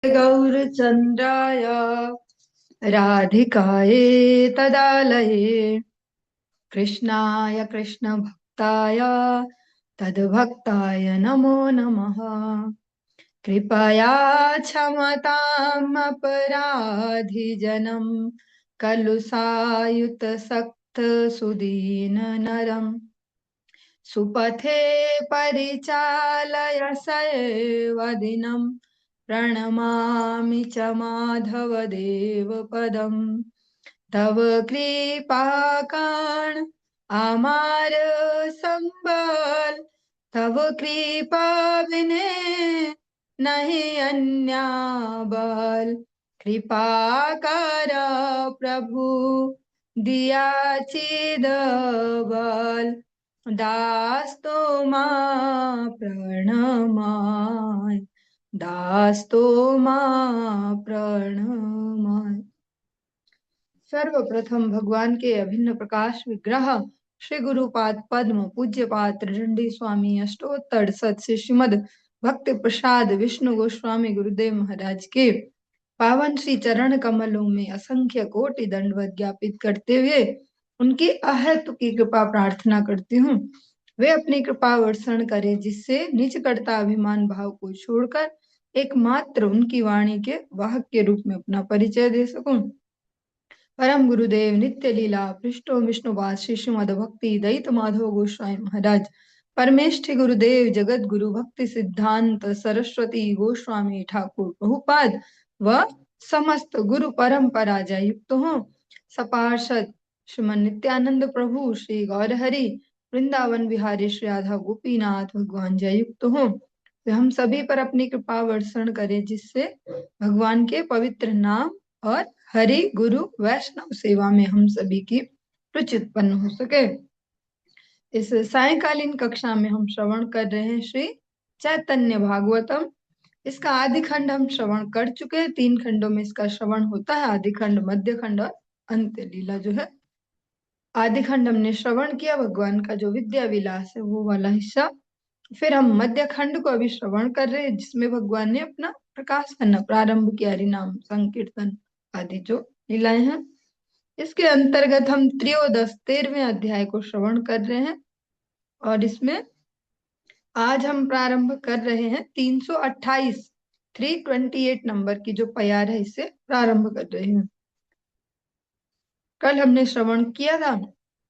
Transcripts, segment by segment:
गौरचन्द्राय राधिकायै तदालये कृष्णाय कृष्णभक्ताय तद्भक्ताय नमो नमः। कृपया क्षमताम् अपराधिजनम् खलु सायुतसक्त सुदीननरम् सुपथे परिचालय सैवदिनं प्रणमामि च माधवदेवपदम् तव कृपाकाण आमार संबल तव कृपा बिने नहीं अन्या बल कृपा कर प्रभु दिया चिद बल दास तो मां प्रणमाय दास तो मां प्रणमाय। सर्वप्रथम भगवान के अभिन्न प्रकाश विग्रह श्री गुरुपाद पद्म पूज्यपाद त्रिदंडी स्वामी अष्टोत्तर सत श्रीमद भक्ति प्रसाद विष्णु गोस्वामी गुरुदेव महाराज के पावन श्री चरण कमलों में असंख्य कोटि दंडवत ज्ञापित करते हुए उनकी अहेतु की कृपा प्रार्थना करती हूँ। वे अपनी कृपा वर्षण करे जिससे निज कर्ता अभिमान भाव को छोड़कर एकमात्र उनकी वाणी के वाहक के रूप में अपना परिचय दे सकूं। परम गुरुदेव नित्य लीला पृष्ठो विष्णुपाद श्री श्रीमद भक्ति दयित माधव गोस्वामी महाराज परमेष्ठि गुरुदेव जगत गुरु भक्ति सिद्धांत सरस्वती गोस्वामी ठाकुर प्रभुपाद व समस्त गुरु परंपरा जय युक्त हो सपार्षद श्रीमन नित्यानंद प्रभु श्री गौरहरि वृंदावन बिहारी श्री राधा गोपीनाथ भगवान जय युक्त हो। वे हम सभी पर अपनी कृपा वर्षण करे जिससे भगवान के पवित्र नाम और हरि गुरु वैष्णव सेवा में हम सभी की रुचि उत्पन्न हो सके। इस सायकालीन कक्षा में हम श्रवण कर रहे हैं श्री चैतन्य भागवतम। इसका आदि खंड हम श्रवण कर चुके हैं। 3 खंडों में इसका श्रवण होता है, आदि खंड, मध्य खंड और अंत्य लीला जो है। आदि खंड हमने श्रवण किया, भगवान का जो विद्या विलास है वो वाला हिस्सा। फिर हम मध्य खंड को अभी श्रवण कर रहे हैं जिसमें भगवान ने अपना प्रकाश करना प्रारंभ किया, हरिनाम संकीर्तन आदि जो लीलाएं हैं। इसके अंतर्गत हम त्रयोदश 13वें अध्याय को श्रवण कर रहे हैं और इसमें आज हम प्रारंभ कर रहे हैं 328 नंबर की जो प्यार है इससे प्रारंभ कर रहे हैं। कल हमने श्रवण किया था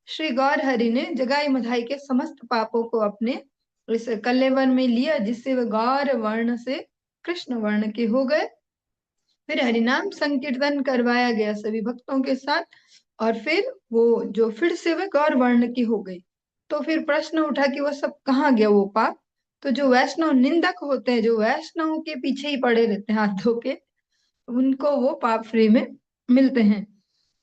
श्री गौर हरि ने जगाई मधाई के समस्त पापों को अपने इस कलेवर में लिया जिससे वह गौर वर्ण से कृष्ण वर्ण के हो गए। फिर हरिनाम संकीर्तन करवाया गया सभी भक्तों के साथ और फिर वो जो फिर से वह गौर वर्ण की हो गई। तो फिर प्रश्न उठा कि वो सब कहाँ गया वो पाप। तो जो वैष्णव निंदक होते हैं, जो वैष्णव के पीछे ही पड़े रहते हैं हाथ धो के, उनको वो पाप फ्री में मिलते हैं।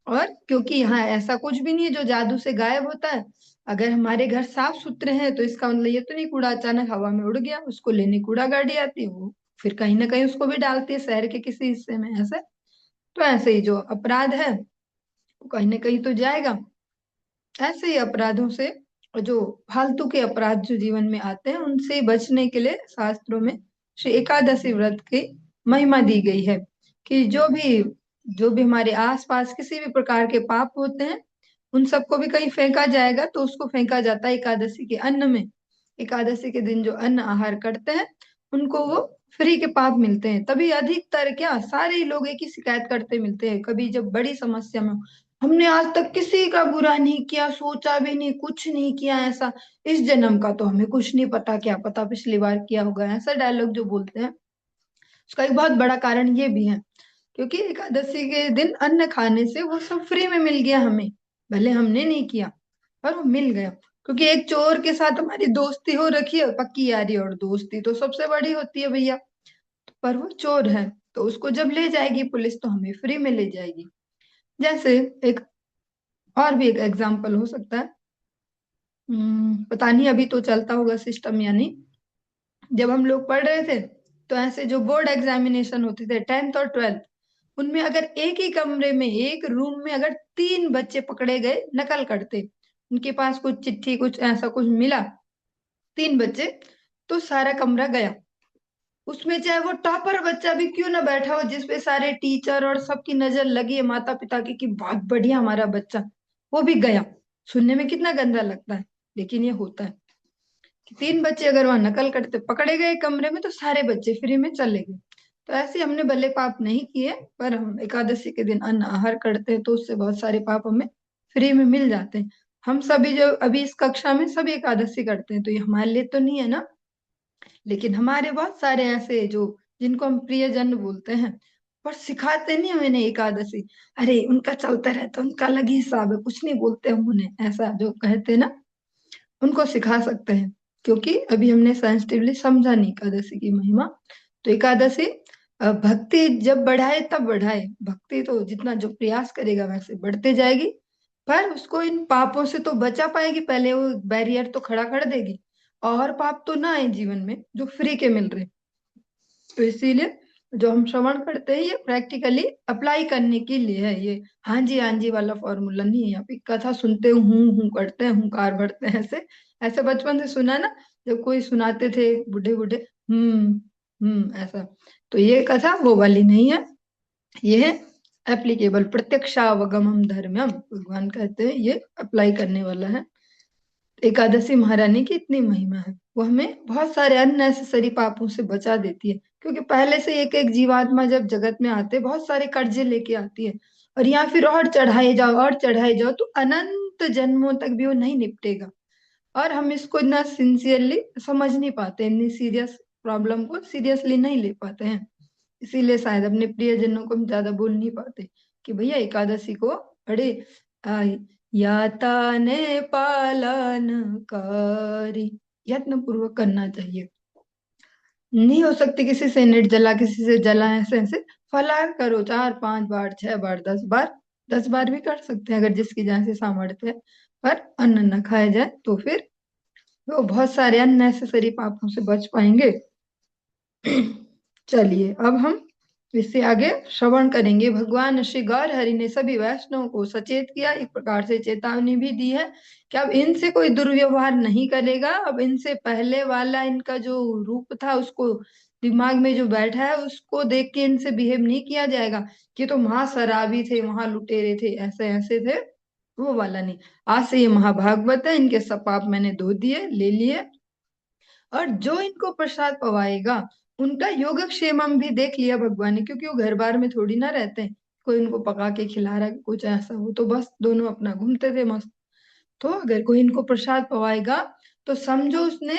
और क्योंकि यहाँ ऐसा कुछ भी नहीं है जो जादू से गायब होता है। अगर हमारे घर साफ सुथरे हैं तो इसका मतलब ये तो नहीं कूड़ा अचानक हवा में उड़ गया, उसको लेने कूड़ा गाड़ी आती है, वो फिर कहीं ना कहीं उसको भी डालती है शहर के किसी हिस्से में ऐसे। तो ऐसे ही जो अपराध है वो कहीं ना कहीं तो जाएगा। ऐसे ही अपराधों से और जो फालतू के अपराध जो जीवन में आते हैं उनसे बचने के लिए शास्त्रों में श्री एकादशी व्रत की महिमा दी गई है कि जो भी हमारे आसपास किसी भी प्रकार के पाप होते हैं उन सबको भी कहीं फेंका जाएगा तो उसको फेंका जाता है एकादशी के अन्न में। एकादशी के दिन जो अन्न आहार करते हैं उनको वो फ्री के पाप मिलते हैं। तभी अधिकतर क्या सारे ही लोग एक ही शिकायत करते मिलते हैं, कभी जब बड़ी समस्या में हो, हमने आज तक किसी का बुरा नहीं किया, सोचा भी नहीं, कुछ नहीं किया ऐसा, इस जन्म का तो हमें कुछ नहीं पता, क्या पता पिछली बार किया होगा, ऐसा डायलॉग जो बोलते हैं। उसका एक बहुत बड़ा कारण ये भी है क्योंकि एकादशी के दिन अन्न खाने से वो सब फ्री में मिल गया हमें, भले हमने नहीं किया पर वो मिल गया। क्योंकि एक चोर के साथ हमारी दोस्ती हो रखी है, पक्की यारी, और दोस्ती तो सबसे बड़ी होती है भैया। पर वो चोर है तो उसको जब ले जाएगी पुलिस तो हमें फ्री में ले जाएगी। जैसे एक और भी एक एग्जाम्पल हो सकता है, पता नहीं अभी तो चलता होगा सिस्टम या नहीं। जब हम लोग पढ़ रहे थे तो ऐसे जो बोर्ड एग्जामिनेशन होते थे 10th और 12th, उनमें अगर एक ही कमरे में एक रूम में अगर 3 बच्चे पकड़े गए नकल करते, उनके पास कुछ चिट्ठी कुछ ऐसा कुछ मिला, 3 बच्चे, तो सारा कमरा गया। उसमें चाहे वो टॉपर बच्चा भी क्यों ना बैठा हो, जिसपे सारे टीचर और सबकी नजर लगी है, माता पिता की, कि बहुत बढ़िया हमारा बच्चा, वो भी गया। सुनने में कितना गंदा लगता है, लेकिन ये होता है कि 3 बच्चे अगर वहां नकल करते पकड़े गए कमरे में, तो सारे बच्चे फ्री में चले गए। तो ऐसे हमने भले पाप नहीं किए, पर हम एकादशी के दिन अन्न आहार करते हैं, तो उससे बहुत सारे पाप हमें फ्री में मिल जाते हैं। हम सभी जो अभी इस कक्षा में सभी एकादशी करते हैं, तो ये हमारे लिए तो नहीं है ना, लेकिन हमारे बहुत सारे ऐसे जो, जिनको हम प्रियजन बोलते हैं, पर सिखाते नहीं हमें एकादशी। अरे उनका चलता रहता, उनका अलग ही हिसाब है, कुछ नहीं बोलते हम उन्हें, ऐसा जो कहते हैं ना, उनको सिखा सकते हैं, क्योंकि अभी हमने सेंसिटिवली समझा नहीं एकादशी की महिमा। तो एकादशी भक्ति जब बढ़ाए तब बढ़ाए, भक्ति तो जितना जो प्रयास करेगा वैसे बढ़ते जाएगी, पर उसको इन पापों से तो बचा पाएगी, पहले वो बैरियर तो खड़ा कर देगी, और पाप तो ना आए जीवन में जो फ्री के मिल रहे। तो इसीलिए जो हम श्रवण करते हैं, ये प्रैक्टिकली अप्लाई करने के लिए है। ये हाँ जी वाला फॉर्मूला नहीं है। यहाँ पे कथा सुनते हूँ करते हैं, हुंकार भरते हैं, ऐसे ऐसे बचपन से सुना ना, जब कोई सुनाते थे बूढ़े बूढ़े, ऐसा। तो ये कथा वो वाली नहीं है, ये है एप्लीकेबल, प्रत्यक्षावगमम धर्म्यम, भगवान कहते हैं ये अप्लाई करने वाला है। एकादशी महारानी की इतनी महिमा है, वो हमें बहुत सारे अननेसेसरी पापों से बचा देती है, क्योंकि पहले से एक एक जीवात्मा जब जगत में आते बहुत सारे कर्जे लेके आती है, और यहाँ फिर और चढ़ाए जाओ तो अनंत जन्मों तक भी वो नहीं निपटेगा। और हम इसको इतना सिंसियरली समझ नहीं पाते, इतनी सीरियस प्रॉब्लम को सीरियसली नहीं ले पाते हैं। इसीलिए शायद अपने प्रियजनों को हम ज्यादा बोल नहीं पाते कि भैया एकादशी को अरे आ, याता ने पालन करी, यत्न पूर्वक करना चाहिए। नहीं हो सकती किसी से नेट जला, किसी से जला, ऐसे ऐसे फलाहार करो 4 5 बार 6 बार 10 बार, 10 बार भी कर सकते हैं अगर जिसकी जैसे सामर्थ्य है, पर अन्न न खाया जाए तो फिर वो बहुत सारे अननेसेसरी पापों से बच पाएंगे। चलिए अब हम इससे आगे श्रवण करेंगे। भगवान श्री गौर हरि ने सभी वैष्णवों को सचेत किया, एक प्रकार से चेतावनी भी दी है कि अब इनसे कोई दुर्व्यवहार नहीं करेगा। अब इनसे पहले वाला इनका जो रूप था, उसको दिमाग में जो बैठा है, उसको देख के इनसे बिहेव नहीं किया जाएगा कि तो वहां शराबी थे, वहां लुटेरे थे, ऐसे ऐसे थे, वो वाला नहीं। आज से ये महाभागवत है, इनके सब पाप मैंने धो दिए, ले लिए, और जो इनको प्रसाद पवाएगा उनका योगक्षेमम भी देख लिया भगवान ने, क्योंकि वो घर बार में थोड़ी ना रहते हैं, कोई उनको पका के खिला रहा है कुछ ऐसा, वो तो बस दोनों अपना घूमते थे मस्त। तो अगर कोई इनको प्रसाद पवाएगा, तो समझो उसने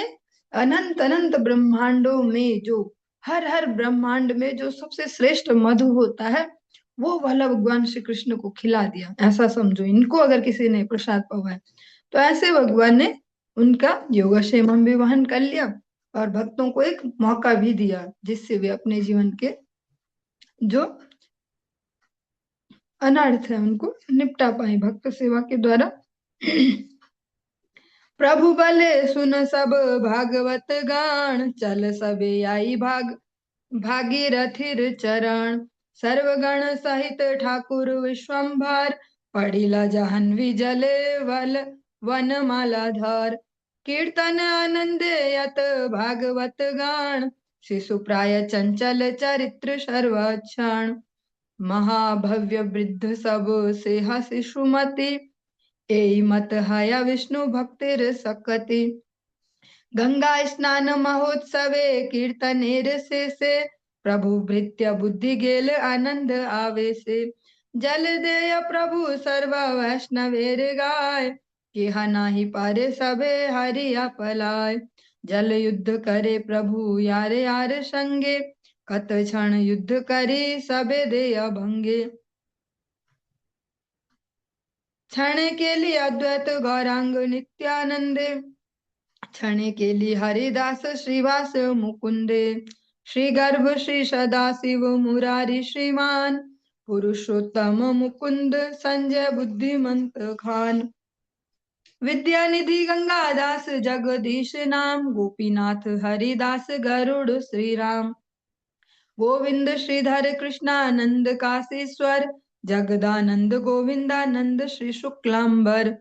अनंत अनंत ब्रह्मांडों में जो, हर हर ब्रह्मांड में जो सबसे श्रेष्ठ मधु होता है, वो वाला भगवान श्री कृष्ण को खिला दिया, ऐसा समझो इनको अगर किसी ने प्रसाद पवाया। तो ऐसे भगवान ने उनका योगक्षेमम भी वहन कर लिया, और भक्तों को एक मौका भी दिया जिससे वे अपने जीवन के जो अनर्थ है उनको निपटा पाए भक्त सेवा के द्वारा। प्रभु बले सुन सब भागवत गान, चल सबे आई भागीरथिर चरण, सर्वगण सहित ठाकुर विश्वम्भर, पढ़िला जाह्नवी जले वन मालाधर, कीर्तन आनंद यत भागवत गान, शिशु प्राय चंचल चरित्र सर्वक्षण, महाभव्य वृद्ध सब से शिशुमति, ए मत हया विष्णु भक्तिर सकति, गंगा स्नान महोत्सवे कीर्तनेर से प्रभु भृत्य बुद्धि गेल आनंद आवेशे, जल देय प्रभु सर्व वैष्णवेर गाय, केहा नाही पारे सबे हरिया पलाय, जल युद्ध करे प्रभु यार यार संगे, कत क्षण युद्ध करी सबे दे भंगे, क्षण के लिए अद्वैत गौरांग नित्यानंदे, क्षण के लिए हरिदास श्रीवास मुकुंदे, श्री गर्भ श्री सदाशिव मुरारी श्रीमान, पुरुषोत्तम मुकुंद संजय बुद्धिमंत खान, विद्यानिधि गंगादास जगदीश नाम, गोपीनाथ हरिदास गरुड़ श्री राम, गोविंद श्रीधर कृष्णानंद काशीश्वर, जगदानंद गोविंदानंद श्री शुक्लांबर,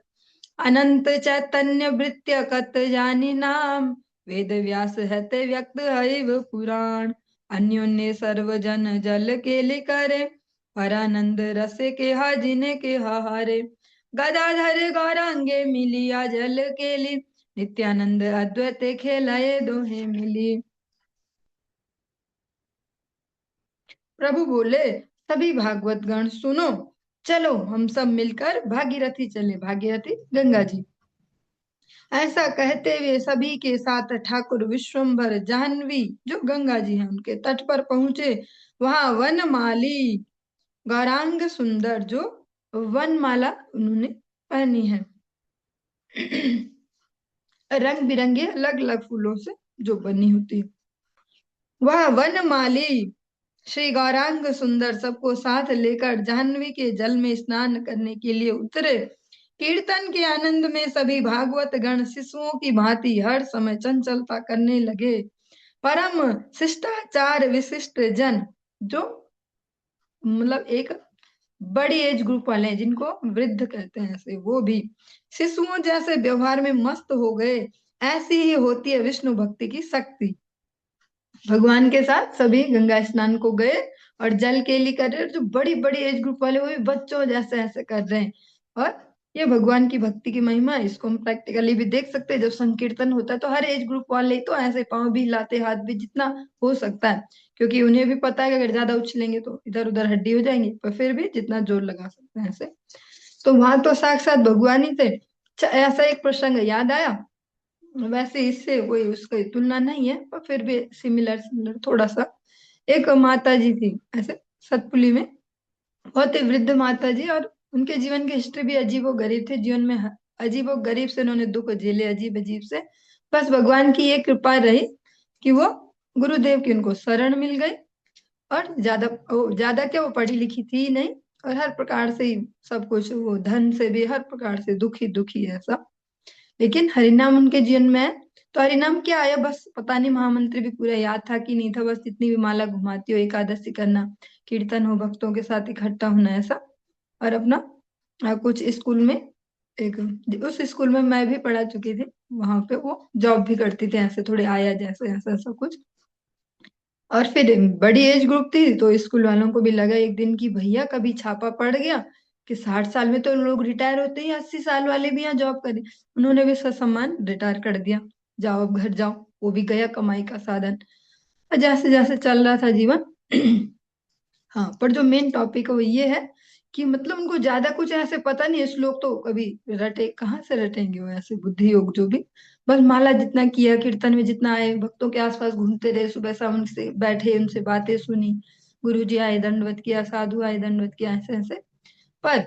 अनंत चैतन्य वृत्य कत जानी नाम, वेद व्यास हते व्यक्त हरिव पुराण, अन्योन्य सर्वजन जल केलि करे, परानंद रसे के हा जिने के हारे। गदाधर गौरांगे मिलिया जल केली, नित्यानंद अद्वैत खेलाए दोहे मिली। प्रभु बोले, सभी भागवत गण सुनो, चलो हम सब मिलकर भागीरथी चले। भागीरथी गंगा जी। ऐसा कहते हुए सभी के साथ ठाकुर विश्वम्भर जाह्नवी जो गंगा जी हैं उनके तट पर पहुंचे। वहां वनमाली गौरांग सुंदर जो वनमाला उन्होंने पहनी है रंग बिरंगे अलग अलग फूलों से जो बनी होती है। वह वनमाली श्री गौरांग सुंदर सबको साथ लेकर जाह्नवी के जल में स्नान करने के लिए उतरे। कीर्तन के आनंद में सभी भागवत गण शिशुओं की भांति हर समय चंचलता करने लगे। परम शिष्टाचार विशिष्ट जन जो मतलब एक बड़ी एज ग्रुप वाले हैं जिनको वृद्ध कहते हैं ऐसे, वो भी शिशुओं जैसे व्यवहार में मस्त हो गए। ऐसी ही होती है विष्णु भक्ति की शक्ति। भगवान के साथ सभी गंगा स्नान को गए और जल केली कर रहे हैं। जो बड़ी बड़ी एज ग्रुप वाले वो भी बच्चों जैसे ऐसे कर रहे हैं। और ये भगवान की भक्ति की महिमा है। इसको हम प्रैक्टिकली भी देख सकते हैं। जब संकीर्तन होता है तो हर एज ग्रुप वाले तो ऐसे पांव भी हिलाते, हाथ भी जितना हो सकता है, क्योंकि उन्हें भी पता है कि अगर ज्यादा उछलेंगे तो इधर उधर हड्डी हो जाएंगी, पर फिर भी जितना जोर लगा सकते हैं ऐसे। तो वहां तो साक्षात भगवान ही थे। ऐसा एक प्रसंग याद आया, वैसे इससे कोई उसकी तुलना नहीं है पर फिर भी सिमिलर सिमिलर थोड़ा सा। एक माता जी थी ऐसे सतपुली में, बहुत ही वृद्ध माता जी, और उनके जीवन की हिस्ट्री भी अजीबो गरीब थी। जीवन में अजीबो गरीब से उन्होंने दुख झेले, अजीब अजीब से। बस भगवान की ये कृपा रही कि वो गुरुदेव की उनको शरण मिल गई। और ज्यादा क्या, वो पढ़ी लिखी थी ही नहीं, और हर प्रकार से ही सब कुछ, वो धन से भी हर प्रकार से दुखी दुखी है सब। लेकिन हरिनाम उनके जीवन में है। तो हरिनाम क्या आया, बस पता नहीं महामंत्र भी पूरा याद था कि नहीं था, बस जितनी भी माला घुमाती हो, एकादशी करना, कीर्तन हो, भक्तों के साथ इकट्ठा होना, ऐसा। और अपना कुछ स्कूल में, एक उस स्कूल में मैं भी पढ़ा चुकी थी, वहां पे वो जॉब भी करती थी ऐसे, थोड़े आया जैसे ऐसा ऐसा कुछ। और फिर बड़ी एज ग्रुप थी तो स्कूल वालों को भी लगा एक दिन की भैया कभी छापा पड़ गया कि 60 साल में तो लोग रिटायर होते हैं, 80 साल वाले भी यहाँ जॉब करें। उन्होंने भी ससम्मान रिटायर कर दिया, जाओ अब घर जाओ। वो भी गया कमाई का साधन। और जैसे जैसे चल रहा था जीवन हाँ, पर जो मेन टॉपिक है वो ये है कि मतलब उनको ज्यादा कुछ ऐसे पता नहीं है। श्लोक तो कभी रटे कहाँ से रटेंगे वो ऐसे, बुद्धि योग जो भी। बस माला जितना किया, कीर्तन में जितना आए, भक्तों के आसपास घूमते रहे, सुबह शाम उनसे बैठे, उनसे बातें सुनी, गुरु जी आए दंडवत किया, साधु आए दंडवत किया, ऐसे ऐसे। पर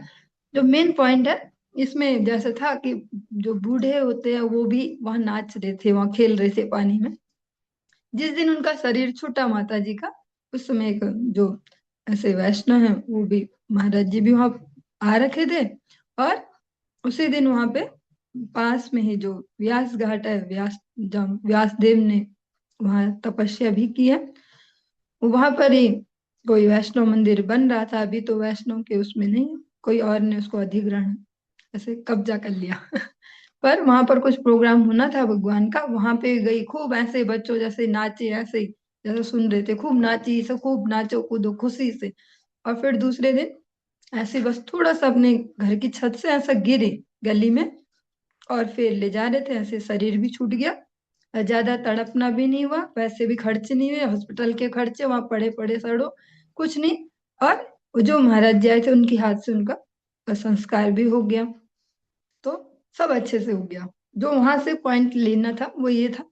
जो मेन पॉइंट है इसमें जैसे था कि जो बूढ़े होते हैं वो भी वहां नाच रहे थे, वहां खेल रहे थे पानी में। जिस दिन उनका शरीर छूटा माता जी का, उस समय एक जो ऐसे वैष्णव है वो भी, महाराज जी भी वहां आ रखे थे। और उसी दिन वहां पे पास में ही जो व्यास घाट है, जहाँ व्यास देव ने वहां तपस्या भी की है, वहां पर ही कोई वैष्णव मंदिर बन रहा था। अभी तो वैष्णव के उसमें नहीं, कोई और ने उसको अधिग्रहण ऐसे कब्जा कर लिया पर वहां पर कुछ प्रोग्राम होना था भगवान का, वहां पे गई, खूब ऐसे बच्चों जैसे नाचे, ऐसे ही जैसे सुन रहे थे, खूब नाची, सब खूब नाचो कूदो खुशी से। और फिर दूसरे दिन ऐसे बस थोड़ा सा अपने घर की छत से ऐसा गिरे गली में, और फिर ले जा रहे थे ऐसे, शरीर भी छूट गया। और ज्यादा तड़पना भी नहीं हुआ, पैसे भी खर्च नहीं हुए, हॉस्पिटल के खर्चे वहां पड़े पड़े सड़ो, कुछ नहीं। और वो जो महाराज जी आए थे उनके हाथ से उनका संस्कार भी हो गया। तो सब अच्छे से हो गया। जो वहां से पॉइंट लेना था वो ये था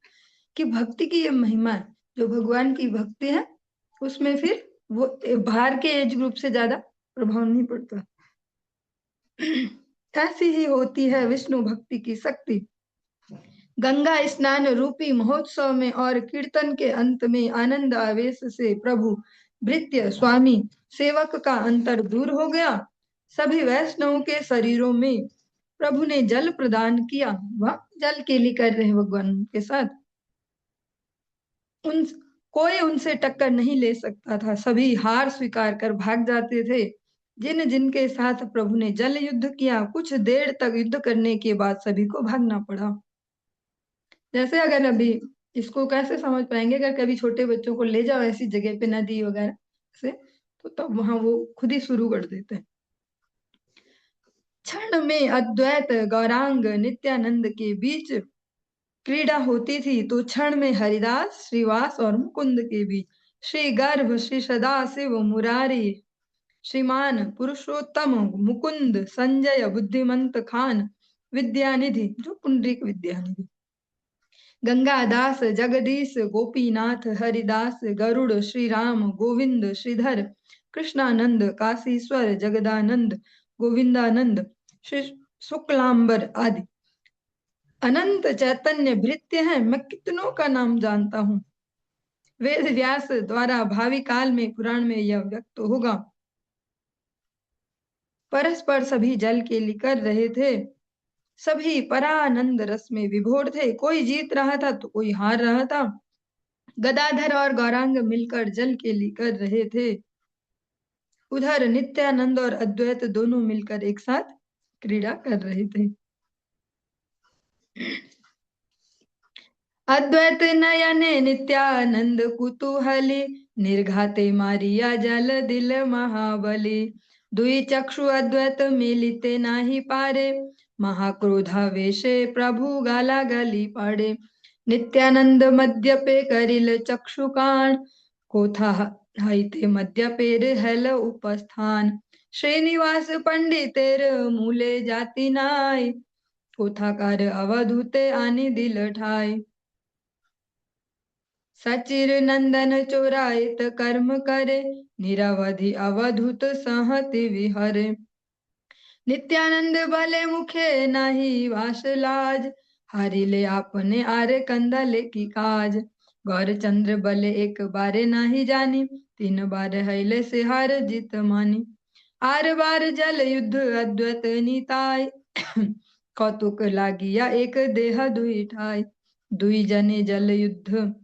कि भक्ति की ये महिमा है, जो भगवान की भक्ति है उसमें फिर वो बाहर के एज ग्रुप से ज्यादा प्रभाव नहीं पड़ता। ऐसी ही होती है विष्णु भक्ति की शक्ति। गंगा स्नान रूपी महोत्सव में और कीर्तन के अंत में आनंद आवेश से प्रभु भृत्य स्वामी सेवक का अंतर दूर हो गया। सभी वैष्णवों के शरीरों में प्रभु ने जल प्रदान किया। वह जल केली कर रहे हैं भगवान के साथ। उन कोई उनसे टक्कर नहीं ले सकता था, सभी हार स्वीकार कर भाग जाते थे। जिन जिनके साथ प्रभु ने जल युद्ध किया, कुछ देर तक युद्ध करने के बाद सभी को भागना पड़ा। जैसे अगर अभी इसको कैसे समझ पाएंगे? अगर कभी छोटे बच्चों को ले जाओ ऐसी जगह पे, नदी वगैरह से, तो तब वहां वो खुद ही शुरू कर देते हैं। क्षण में अद्वैत गौरांग नित्यानंद के बीच क्रीड़ा होती थी, तो क्षण में हरिदास श्रीवास और मुकुंद के बीच श्री गर्भ श्री सदाशिव मुरारी श्रीमान पुरुषोत्तम मुकुंद संजय बुद्धिमंत खान विद्यानिधि, जो पुंडरीक विद्यानिधि, गंगादास जगदीश गोपीनाथ हरिदास गरुड़ श्री राम गोविंद श्रीधर कृष्णानंद काशीश्वर जगदानंद गोविंदानंद श्री शुक्लांबर आदि अनंत चैतन्य भृत्य हैं। मैं कितनों का नाम जानता हूँ। वेद व्यास द्वारा भावी काल में पुराण में यह व्यक्त होगा। परस्पर सभी जल के लिकर रहे थे, सभी परानंद रस में विभोर थे। कोई जीत रहा था तो कोई हार रहा था। गदाधर और गौरांग मिलकर जल के लिकर रहे थे। उधर नित्यानंद और अद्वैत दोनों मिलकर एक साथ क्रीड़ा कर रहे थे। अद्वैत नयने नित्यानंद कुतूहली, निर्घाते मारिया जल दिल महाबली। दुई चक्षु अद्वैत मिलिते नाही पारे, महाक्रोधावेशे प्रभु गाला गली पड़े। नित्यानंद मद्यपे करिल चक्षुकाण, कोथा हईते मद्यपेर हेल उपस्थान। श्रीनिवास पंडितेर मूले जाति नाय, कोथाकार अवधूते आनी दिल ठाय। सचिर नंदन चोरायत कर्म करे, निरवधि अवधूत सहति विहरे। नित्यानंद भले मुखे नाही वास लाज, हारिले आपने आरे कंदले की काज। गौरचंद्र बले एक बारे नाही जानी, 3 बार हैले से हार जीत मानी। आर बार जल युद्ध अद्वैत निताय, कौतुक लागिया एक देह दुई ठाय। दुई जने जल युद्ध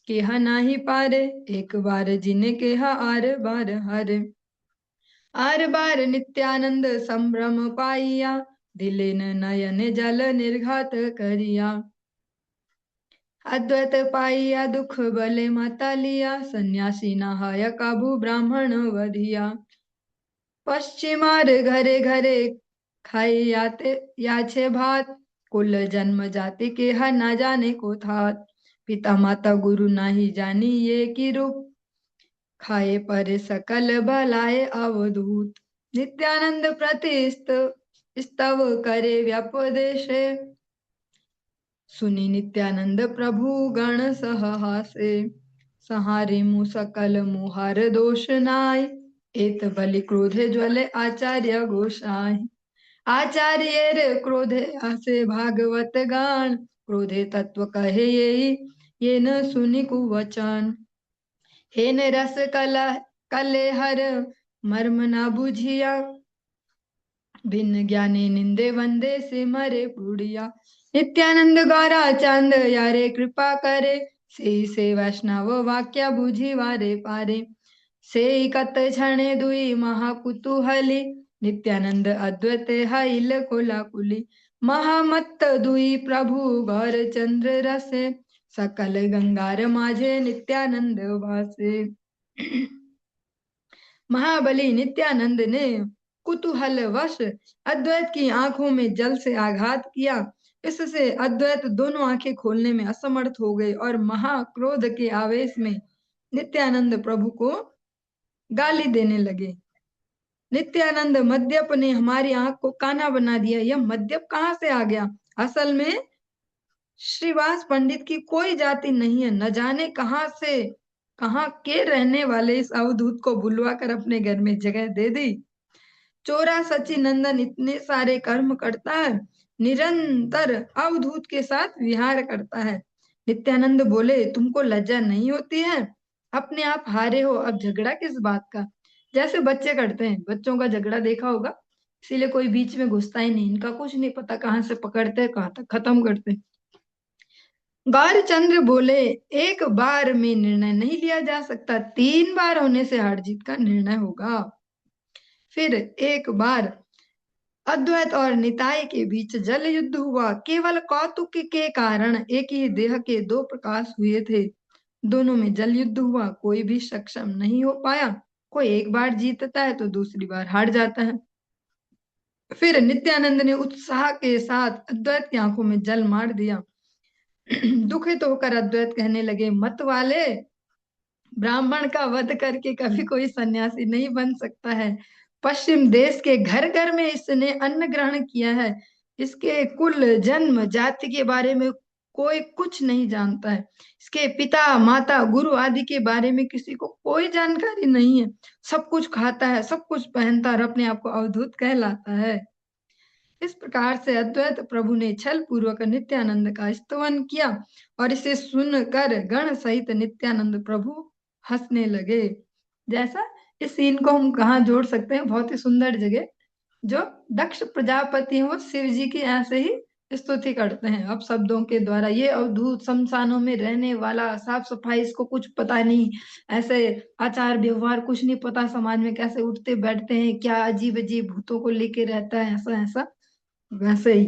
केहा नाही पारे, एक बार जिने केहा आर बार हारे। आर बार नित्यानंद संभ्रम पाइया, दिलेन नयन जल निर्घात करिया। अद्वैत पाइया दुख बले माता लिया, सन्यासी नहाय काबू ब्राह्मण वधिया। पश्चिमार घरे घरे खाई याछे भात, कुल जन्म जाति केहा ना जाने को थात। पिता माता गुरु नाही जानी ये की रूप, खाए पर सकल भलाए अवधूत। नित्यानंद प्रति स्तव करे व्यपदेशे, सुनी नित्यानंद प्रभु गण सहहासे। सहारे मु सकल मुहार दोष नाय, एत बलि क्रोधे ज्वले आचार्य गोसाई। आचार्येर क्रोधे आसे भागवत गान, क्रोधे तत्व कहे ये न सुनि कुवचन। हेन रस कले हर मर्म न बुझिया, भिन्न ज्ञाने निंदे वंदे से मरे पुड़िया। नित्यानंद गौरा चंद यारे कृपा करे, से वैष्णव वाक्य बुझी वारे पारे। से कत क्षणे दुई महाकुतूहली, नित्यानंद अद्वैत हाइल कोलाकुली। महामत्त दुई प्रभु गौर चंद्र रसे, सकल गंगार माझे नित्यानंद वासे। महाबली नित्यानंद ने कुतूहल वश अद्वैत की आंखों में जल से आघात किया। इससे अद्वैत दोनों आंखें खोलने में असमर्थ हो गए और महाक्रोध के आवेश में नित्यानंद प्रभु को गाली देने लगे। नित्यानंद, मद्यप ने हमारी आंख को काना बना दिया। यह मद्यप कहाँ से आ गया? असल में श्रीवास पंडित की कोई जाति नहीं है, न जाने कहाँ से कहाँ के रहने वाले इस अवधूत को बुलवा कर अपने घर में जगह दे दी। चोरा सचिनंदन इतने सारे कर्म करता है, निरंतर अवधूत के साथ विहार करता है। नित्यानंद बोले, तुमको लज्जा नहीं होती है? अपने आप हारे हो, अब झगड़ा किस बात का? जैसे बच्चे करते हैं, बच्चों का झगड़ा देखा होगा, इसीलिए कोई बीच में घुसता ही नहीं। इनका कुछ नहीं पता कहाँ से पकड़ते कहाँ तक खत्म करते। गौरचंद्र बोले, एक बार में निर्णय नहीं लिया जा सकता, 3 बार होने से हार जीत का निर्णय होगा। फिर एक बार अद्वैत और निताय के बीच जल युद्ध हुआ। केवल कौतुक के कारण एक ही देह के दो प्रकाश हुए थे। दोनों में जल युद्ध हुआ, कोई भी सक्षम नहीं हो पाया। कोई एक बार जीतता है तो दूसरी बार हार जाता है। फिर नित्यानंद ने उत्साह के साथ अद्वैत की आंखों में जल मार दिया। दुखित होकर अद्वैत कहने लगे, मत वाले, ब्राह्मण का वध करके कभी कोई सन्यासी नहीं बन सकता है। पश्चिम देश के घर घर में इसने अन्न ग्रहण किया है। इसके कुल जन्म जाति के बारे में कोई कुछ नहीं जानता है। इसके पिता माता गुरु आदि के बारे में किसी को कोई जानकारी नहीं है। सब कुछ खाता है, सब कुछ पहनता है और अपने आप को अवधूत कहलाता है। इस प्रकार से अद्वैत प्रभु ने छल पूर्वक नित्यानंद का स्तवन किया और इसे सुनकर गण सहित नित्यानंद प्रभु हंसने लगे। जैसा इस सीन को हम कहाँ जोड़ सकते हैं, बहुत ही सुंदर जगह। जो दक्ष प्रजापति हैं वो शिव जी की ऐसे ही स्तुति करते हैं अब शब्दों के द्वारा। ये अवधूत शमशानों में रहने वाला, साफ सफाई इसको कुछ पता नहीं, ऐसे आचार व्यवहार कुछ नहीं पता, समाज में कैसे उठते बैठते हैं, क्या अजीब अजीब भूतों को लेके रहता है, ऐसा ऐसा, वैसे ही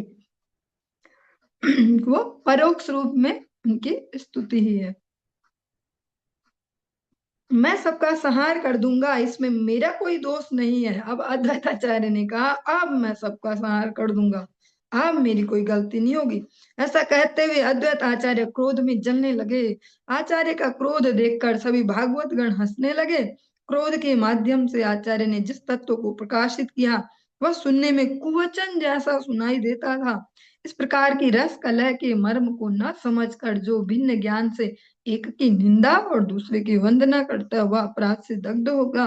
वो परोक्ष रूप में उनकी स्तुति ही है। मैं सबका संहार कर दूंगा, इसमें मेरा कोई दोष नहीं है। अब अद्वैताचार्य ने कहा, अब मैं सबका संहार कर दूंगा, अब मेरी कोई गलती नहीं होगी। ऐसा कहते हुए अद्वैत आचार्य क्रोध में जलने लगे। आचार्य का क्रोध देखकर सभी भागवत गण हंसने लगे। क्रोध के माध्यम से आचार्य ने जिस तत्व को प्रकाशित किया वह सुनने में कुवचन जैसा सुनाई देता था। इस प्रकार की रस कलह के मर्म को न समझकर जो भिन्न ज्ञान से एक की निंदा और दूसरे की वंदना करता हुआ अपराध से दग्ध होगा।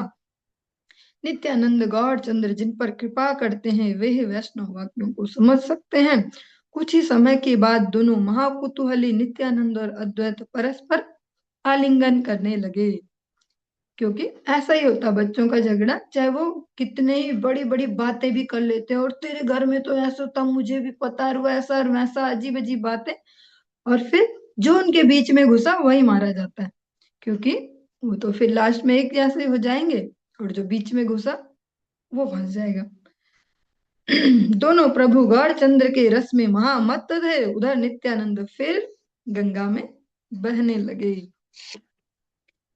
नित्यानंद गौर चंद्र जिन पर कृपा करते हैं वे ही वैष्णव वाक्यों को समझ सकते हैं। कुछ ही समय के बाद दोनों महाकुतूहली नित्यानंद और अद्वैत परस्पर आलिंगन करने लगे। क्योंकि ऐसा ही होता बच्चों का झगड़ा, चाहे वो कितने ही बड़ी बड़ी बातें भी कर लेते हैं, और तेरे घर में तो ऐसा होता, मुझे भी पता है, वैसा और वैसा, अजीब अजीब बातें। और फिर जो उनके बीच में घुसा वही मारा जाता है, क्योंकि वो तो फिर लास्ट में एक जैसे हो जाएंगे और जो बीच में घुसा वो फंस जाएगा। दोनों प्रभु गौरचंद्र के रस में महामत्त थे। उधर नित्यानंद फिर गंगा में बहने लगे।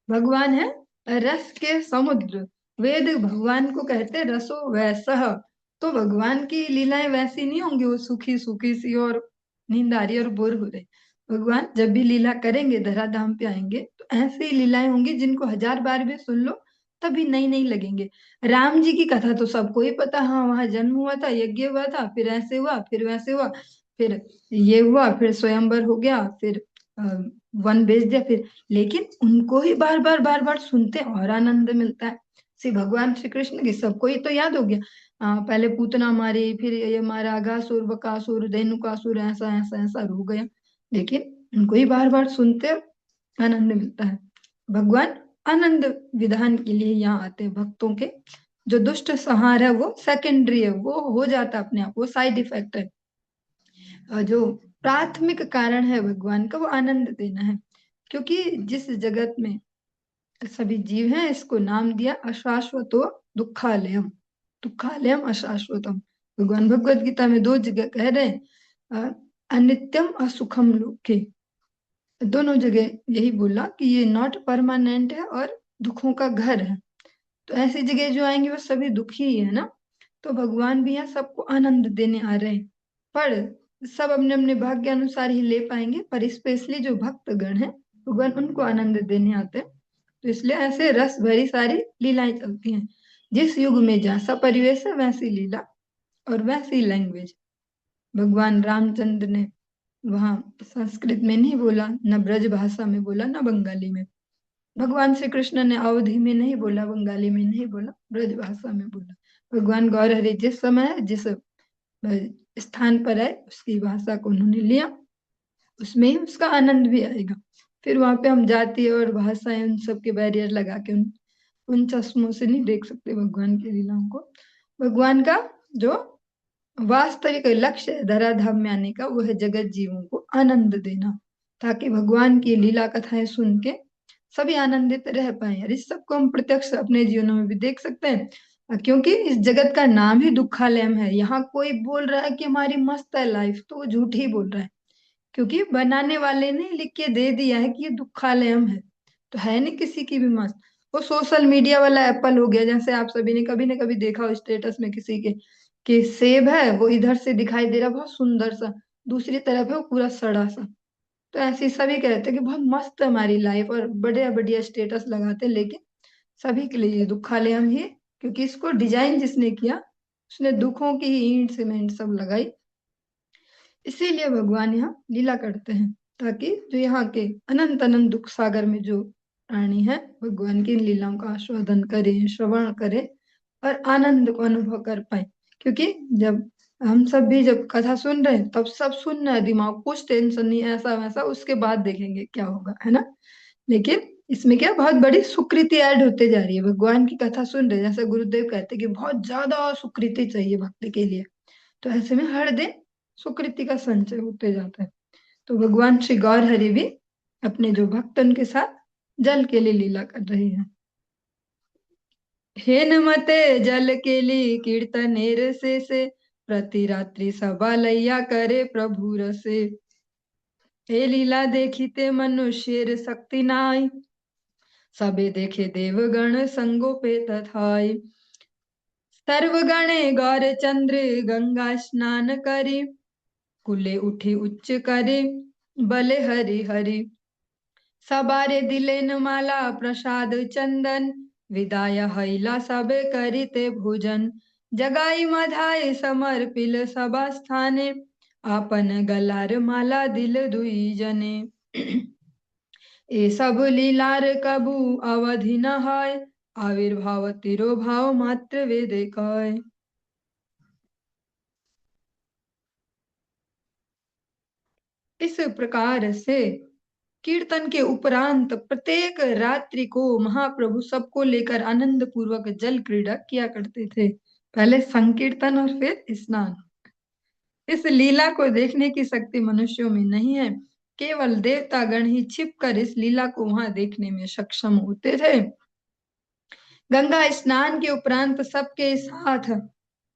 भगवान है रस के समुद्र। वेद भगवान को कहते रसो वैसह। तो भगवान की लीलाएं वैसी नहीं होंगी, वो सूखी सूखी सी और नींद आ रही और बोर हो रही। भगवान जब भी लीला करेंगे, धराधाम पे आएंगे, तो ऐसी लीलाएं होंगी जिनको 1000 बार भी सुन लो तभी नई नहीं लगेंगे। राम जी की कथा तो सबको ही पता, हाँ वहां जन्म हुआ था, यज्ञ हुआ था, फिर ऐसे हुआ, फिर वैसे हुआ, फिर ये हुआ, फिर स्वयंवर हो गया, फिर अ, वन भेज दिया, फिर। लेकिन उनको ही बार बार सुनते और आनंद मिलता है। श्री भगवान श्री कृष्ण की सबको ही तो याद हो गया। पहले पूतना मारी, फिर ये मारा, अघासुर, बकासुर, धेनुकासुर, ऐसा ऐसा ऐसा हो गया। लेकिन उनको ही बार सुनते और आनंद मिलता है। भगवान आनंद विधान के लिए यहाँ आते हैं भक्तों के। जो दुष्ट संहार है वो सेकेंडरी है, वो हो जाता है अपने आप, वो साइड इफेक्ट है। जो प्राथमिक कारण है भगवान का, वो आनंद देना है। क्योंकि जिस जगत में सभी जीव हैं, इसको नाम दिया अशाश्वतो दुखालयम। दुखालयम अशाश्वतम। भगवान भगवत गीता में 2 जगह कह रहे हैं, अनित्यम असुखम लोके। दोनों जगह यही बोला कि ये नॉट परमानेंट है और दुखों का घर है। तो ऐसी जगह जो आएंगे वो सभी दुखी ही है ना। तो भगवान भी यहाँ सबको आनंद देने आ रहे हैं, पर सब अपने अपने भाग्य अनुसार ही ले पाएंगे। पर स्पेशली जो भक्त गण है, भगवान उनको आनंद देने आते हैं। तो इसलिए ऐसे रस भरी सारी लीलाएं चलती हैं। जिस युग में जैसा परिवेश है वैसी लीला और वैसी लैंग्वेज। भगवान रामचंद्र ने वहां संस्कृत में नहीं बोला, न ब्रज भाषा में बोला, न बंगाली में। भगवान श्री कृष्ण ने अवधी में नहीं बोला, बंगाली में नहीं बोला, ब्रज भाषा में बोला। भगवान गौर हरि जिस समय जिस स्थान पर है उसकी भाषा को उन्होंने लिया, उसमें ही उसका आनंद भी आएगा। फिर वहां पे हम जाति और भाषाएं उन सब के बैरियर लगा के उन चश्मों से नहीं देख सकते भगवान की लीलाओं को। भगवान का जो वास्तविक लक्ष्य है धराधाम में आने का, वो है जगत जीवों को आनंद देना, ताकि भगवान की लीला कथाएं सुन के सभी आनंदित रह पाए। और इस सबको हम प्रत्यक्ष अपने जीवनों में भी देख सकते हैं। क्योंकि इस जगत का नाम ही दुखालयम है। यहाँ कोई बोल रहा है कि हमारी मस्त है लाइफ, तो वो झूठ ही बोल रहा है, क्योंकि बनाने वाले ने लिख के दे दिया है कि ये दुखालयम है, तो है नहीं किसी की भी मस्त। वो सोशल मीडिया वाला एप्पल हो गया, जैसे आप सभी ने कभी ना कभी देखा हो स्टेटस में किसी के कि सेब है, वो इधर से दिखाई दे रहा बहुत सुंदर सा, दूसरी तरफ है वो पूरा सड़ा सा। तो ऐसे ही सभी कहते हैं कि बहुत मस्त है हमारी लाइफ, और बढ़िया बढ़िया स्टेटस लगाते हैं, लेकिन सभी के लिए ये दुखालयम ही है, क्योंकि इसको डिजाइन जिसने किया उसने दुखों की ही ईंट सीमेंट सब लगाई। इसीलिए भगवान यहाँ लीला करते हैं, ताकि जो यहाँ के अनंत अनंत दुख सागर में जो प्राणी है भगवान की इन लीलाओं का आस्वादन करें, श्रवण करें और आनंद को अनुभव कर पाए। क्योंकि जब हम सब भी जब कथा सुन रहे हैं तब सब सुन रहे हैं, दिमाग कुछ टेंशन नहीं, ऐसा वैसा, उसके बाद देखेंगे क्या होगा, है ना। लेकिन इसमें क्या बहुत बड़ी सुकृति ऐड होते जा रही है, भगवान की कथा सुन रहे हैं, जैसे गुरुदेव कहते हैं कि बहुत ज्यादा सुकृति चाहिए भक्ति के लिए, तो ऐसे में हर दिन सुकृति का संचय होते जाता है। तो भगवान श्री गौर हरि भी अपने जो भक्तन के साथ जल के लिए लीला कर रहे हैं। हेन मते जल के लिए कीर्तनेर से प्रति रात्रि सभा लैया करे प्रभु रसे। हे लीला देखिते मनुष्य शक्ति नाई, सबे देखे देवगण संगो पे तथाई। सर्वगणे गौर चंद्र गंगा स्नान करी, कुले उठी उच्च करे बले हरि हरि। सबारे दिलेन माला प्रसाद चंदन, विदाय हैला सब करिते भोजन। जगाई मधाय समर्पिल सभा स्थाने, आपन गलार माला दिल दुई जने। ए सब लीलार कबू अवधि न है, आविर्भाव तिरोभाव मात्र वे देखय। इस प्रकार से कीर्तन के उपरांत प्रत्येक रात्रि को महाप्रभु सबको लेकर आनंद पूर्वक जल क्रीड़ा किया करते थे। पहले संकीर्तन और फिर स्नान। इस लीला को देखने की शक्ति मनुष्यों में नहीं है, केवल देवता गण ही छिपकर इस लीला को वहां देखने में सक्षम होते थे। गंगा स्नान के उपरांत सबके साथ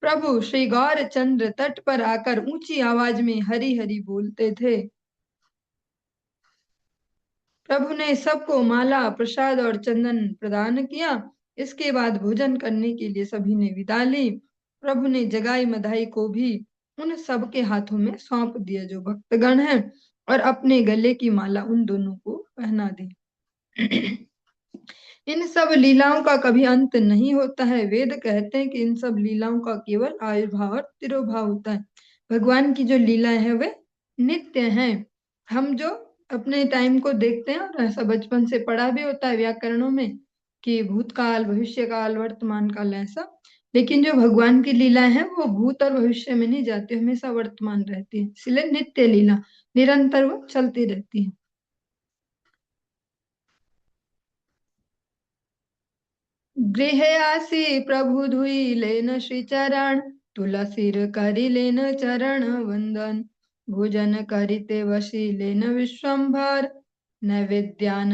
प्रभु श्री गौर चंद्र तट पर आकर ऊंची आवाज में हरि हरि बोलते थे। प्रभु ने सबको माला प्रसाद और चंदन प्रदान किया। इसके बाद भोजन करने के लिए सभी ने विदा ली। प्रभु ने जगाई मधाई को भी उन सबके हाथों में सौंप दिया जो भक्तगण हैं, और अपने गले की माला उन दोनों को पहना दी। इन सब लीलाओं का कभी अंत नहीं होता है। वेद कहते हैं कि इन सब लीलाओं का केवल आविर्भाव और तिरोभाव होता है। भगवान की जो लीलाएं हैं वे नित्य हैं। हम जो अपने टाइम को देखते हैं, और ऐसा बचपन से पढ़ा भी होता है व्याकरणों में कि भूतकाल भविष्य काल वर्तमान काल ऐसा, लेकिन जो भगवान की लीलाएं हैं वो भूत और भविष्य में नहीं जाती, हमेशा वर्तमान रहती है, इसलिए नित्य लीला निरंतर वो चलती रहती है। गृह आसी प्रभु धुई लेन श्री चरण, तुलसीर करि लेन चरण वंदन। भोजन करिते वशी लेन विश्वम्भर, नैवेद्यान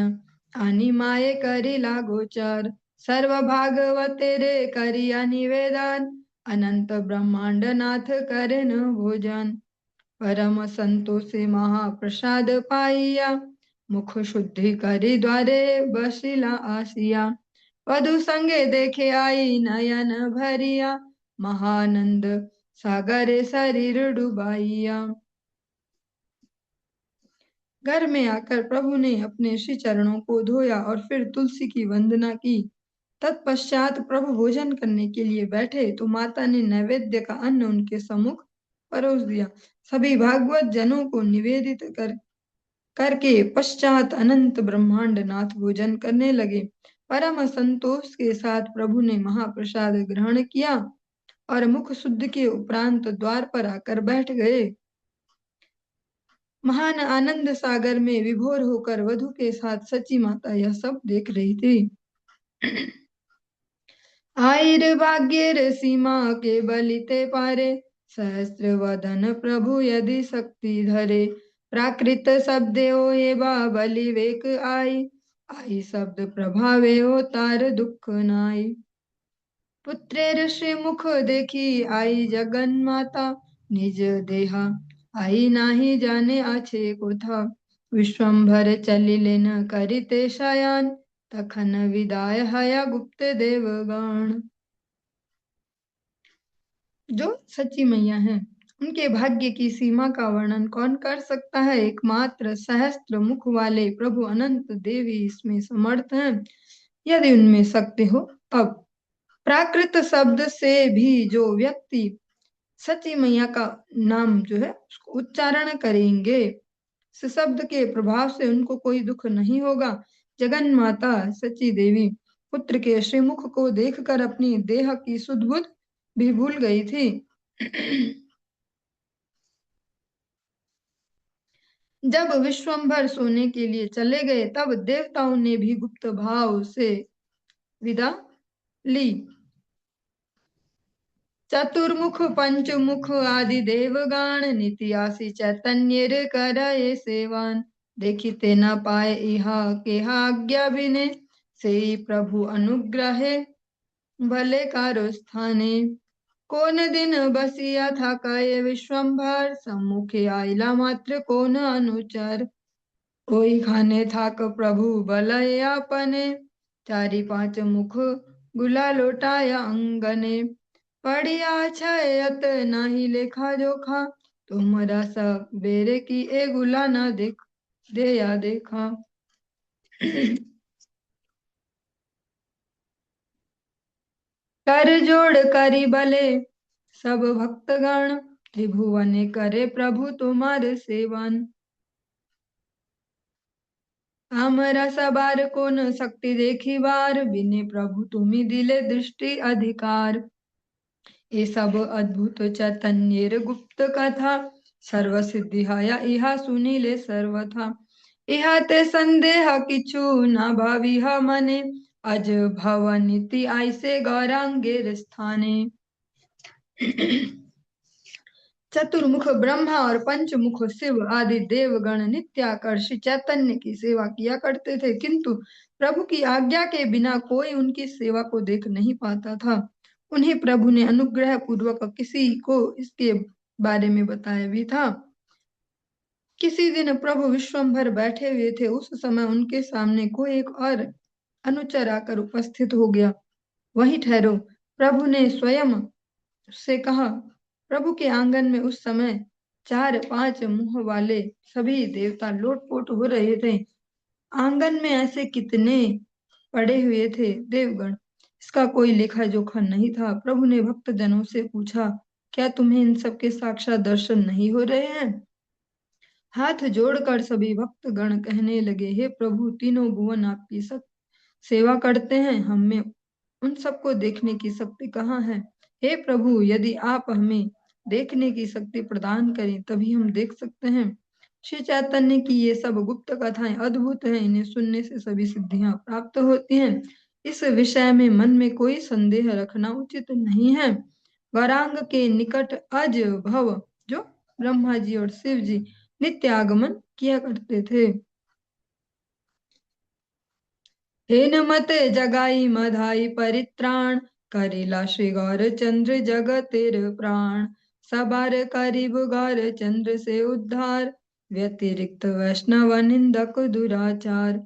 आनि माये करि लागोचर। सर्व भागवते रे करिया निवेदन, अनंत ब्रह्मांड नाथ करेन भोजन। परम संतोषे महाप्रसाद पाइया, मुख शुद्धि करि द्वारे बसिला आसिया। वधु संगे देखे आई नयन भरिया, महानंद सागरे शरीर डुबाइया। घर में आकर प्रभु ने अपने श्री चरणों को धोया और फिर तुलसी की वंदना की। तत्पश्चात प्रभु भोजन करने के लिए बैठे तो माता ने नैवेद्य का अन्न उनके सम्मुख परोस दिया। सभी भागवत जनों को निवेदित करके पश्चात अनंत ब्रह्मांड नाथ भोजन करने लगे। परम संतोष के साथ प्रभु ने महाप्रसाद ग्रहण किया और मुख शुद्ध के उपरांत द्वार पर आकर बैठ गए। महान आनंद सागर में विभोर होकर वधु के साथ सची माता यह सब देख रही थी। आयर भाग्येर सीमा के बलिते पारे, सहस्त्र वदन प्रभु यदि शक्ति धरे। प्राकृत शब्द ये बलि वेक आई, आई शब्द प्रभावे हो तार दुख नाई। पुत्रेर श्रीमुख देखी आई जगन माता, निज देहा आई नाही जाने आछे को था। विश्वम्भर चलिले न करिते शयन, तखन विदाय हया गुप्त देवगण। जो सच्ची मैया है उनके भाग्य की सीमा का वर्णन कौन कर सकता है। एकमात्र सहस्त्र मुख वाले प्रभु अनंत देवी इसमें समर्थ हैं, यदि उनमें शक्ति हो। अब प्राकृत शब्द से भी जो व्यक्ति सच्ची मैया का नाम जो है उसको उच्चारण करेंगे, इस शब्द के प्रभाव से उनको कोई दुख नहीं होगा। जगन माता सच्ची देवी पुत्र के श्रीमुख को देखकर अपनी देह की सुध बुध भी भूल गई थी। जब विश्वम्भर सोने के लिए चले गए तब देवताओं ने भी गुप्त भाव से विदा ली। चतुर्मुख पंचमुख आदि देवगण, निति आसी चैतन्य करये सेवान। देखिते न पाए इहा के आज्ञा बिने, से प्रभु अनुग्रहे भले कारो स्थाने। कौन दिन बसिया था कये विश्वम्भर, सम्मुखे आइला मात्र कौन अनुचर। कोई खाने थाक प्रभु बलय आपने, चारि पांच मुख गुला लोटाया अंगने। पढ़िया छयत नाही लेखा जोखा, तुमरा सब बेरे की ए गुला न देख दे या देखा। कर जोड़ करी बले सब भक्तगण, त्रिभुवन करे प्रभु तुम्हारे सेवन। हमरा सबार कोन शक्ति देखी बार, बिने प्रभु तुम्ही दिले दृष्टि अधिकार। ये सब अद्भुत चैतन्य गुप्त कथा, सर्व सिद्धि हया इहा सुनिले सर्वथा। इहा ते संदेह किछु न भाविह मने, अज भवनीति ऐसे गौरांगेर स्थाने। चतुर्मुख ब्रह्मा और पंचमुख शिव आदि देवगण नित्याकर्षी चैतन्य की सेवा किया करते थे, किंतु प्रभु की आज्ञा के बिना कोई उनकी सेवा को देख नहीं पाता था। उन्हें प्रभु ने अनुग्रह पूर्वक किसी को इसके बारे में बताया भी था। किसी दिन प्रभु विश्वम्भर बैठे हुए थे, उस समय उनके सामने कोई एक और अनुचर आकर उपस्थित हो गया। वहीं ठहरो, प्रभु ने स्वयं उससे कहा। प्रभु के आंगन में उस समय 4-5 मुंह वाले सभी देवता लोटपोट हो रहे थे। आंगन में ऐसे कितने पड़े हुए थे देवगण, इसका कोई लेखा जोखा नहीं था। प्रभु ने भक्त जनों से पूछा, क्या तुम्हें इन सब के साक्षात दर्शन नहीं हो रहे हैं। हाथ जोड़कर सभी भक्त गण कहने लगे, हे प्रभु, तीनों भुवन आपकी सब सेवा करते हैं, हमें उन सबको देखने की शक्ति कहाँ है। हे प्रभु, यदि आप हमें देखने की शक्ति प्रदान करें तभी हम देख सकते हैं। श्री चैतन्य की ये सब गुप्त कथाएं अद्भुत हैं, इन्हें सुनने से सभी सिद्धियां प्राप्त होती हैं। इस विषय में मन में कोई संदेह रखना उचित नहीं है। गौरांग के निकट अज भव जो ब्रह्मा जी और शिव जी नित्य आगमन किया करते थे। हेन मते जगाई मधाई परित्राण, करेला श्री गौर चंद्र जगतेर प्राण। सबार करीब गौर चंद्र से उद्धार, व्यतिरिक्त वैष्णव निंदक दुराचार।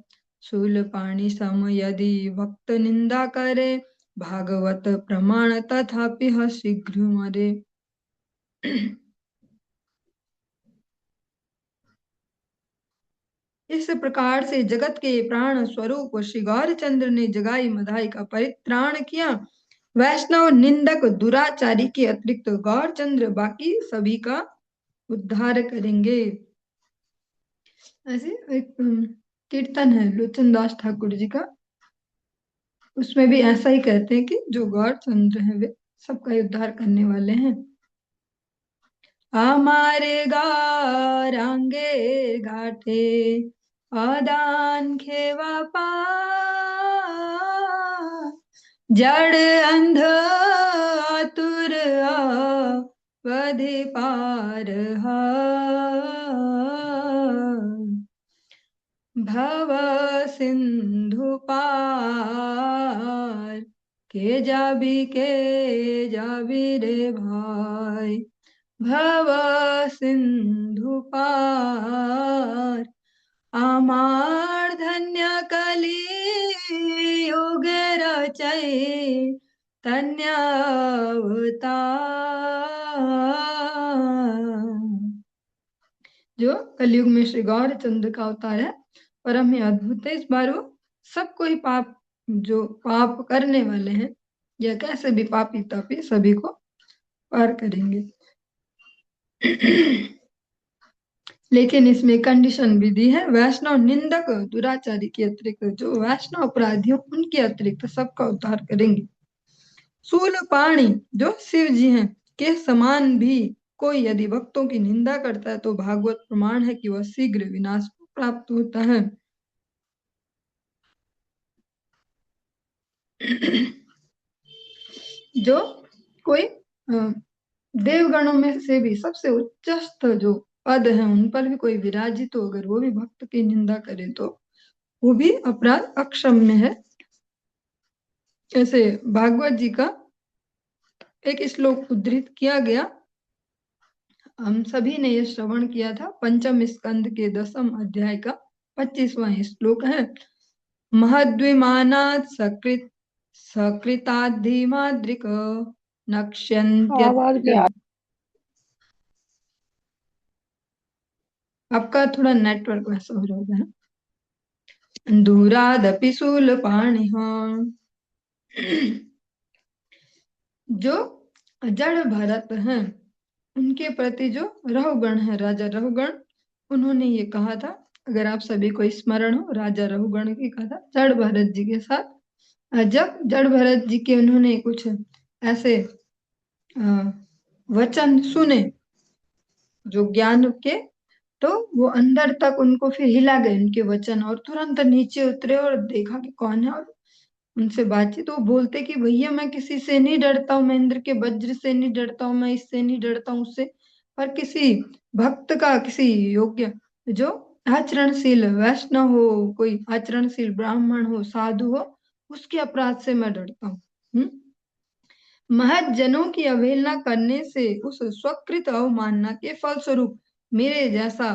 शूल पाणी सम यदि भक्त निंदा करे, भागवत प्रमाण तथापि शीघ्र मरे। इस प्रकार से जगत के प्राण स्वरूप श्री गौरचंद्र ने जगाई मधाई का परित्राण किया। वैष्णव निंदक दुराचारी के अतिरिक्त गौरचंद्र बाकी सभी का उद्धार करेंगे। ऐसे एक कीर्तन है लोचन दास ठाकुर जी का, उसमें भी ऐसा ही कहते हैं कि जो गौरचंद्र है वे सबका उद्धार करने वाले हैं। हमारे गौरांगे घाटे आदान खेवा पा, जड़ अंध आतुर अवधि पार भव सिंधु पार। के जाबी रे भाई, भव सिंधु पार, আমার ধন্য কলি युग रचय धन्य अवतार। जो कलयुग में श्री गौरचंद्र का अवतार है, परम ही अद्भुत है। इस बार वो सबको ही पाप, जो पाप करने वाले हैं या कैसे भी पापी तापी, सभी को पार करेंगे। लेकिन इसमें कंडीशन भी दी है, वैष्णव निंदक दुराचारी के अतिरिक्त, जो वैष्णव अपराधी हो उनके अतिरिक्त सबका उद्धार करेंगे। शूल पाणी, जो शिव जी हैं, के समान भी कोई यदि भक्तों की निंदा करता है तो भागवत प्रमाण है कि वह शीघ्र विनाश को प्राप्त होता है। जो कोई देवगणों में से भी सबसे उच्चस्थ जो पद है उन पर भी कोई विराजित हो, अगर वो भी भक्त की निंदा करे तो वो भी अपराध अक्षम्य है। ऐसे भागवत जी का एक श्लोक उद्धृत किया गया, हम सभी ने ये श्रवण किया था, पंचम स्कंद के 10वें अध्याय का 25वां श्लोक है। महद्विमानात् सकृत सकृताद्धिमाद्रिक आवाज नहीं नक्ष्यन्त्य। आ आपका थोड़ा नेटवर्क वैसा हो रहा है। दूरादपि शूलपाणिः, जो जड़ भरत हैं उनके प्रति जो रहुगण है, राजा रहुगण, उन्होंने ये कहा था, अगर आप सभी को स्मरण हो, राजा रहुगण की कथा जड़ भरत जी के साथ, जब जड़ भरत जी के उन्होंने कुछ ऐसे वचन सुने जो ज्ञान के, तो वो अंदर तक उनको फिर हिला गए उनके वचन, और तुरंत नीचे उतरे और देखा कि कौन है, और उनसे बातचीत। तो वो बोलते कि भैया मैं किसी से नहीं डरता हूँ, मैं इंद्र के वज्र से नहीं डरता हूँ, मैं इससे नहीं डरता हूँ उससे, पर किसी भक्त का, किसी योग्य जो आचरणशील वैष्णव हो, कोई आचरणशील ब्राह्मण हो, साधु हो, उसके अपराध से मैं डरता हूँ। महत जनों की अवहेलना करने से उस स्वकृत अवमानना के फलस्वरूप मेरे जैसा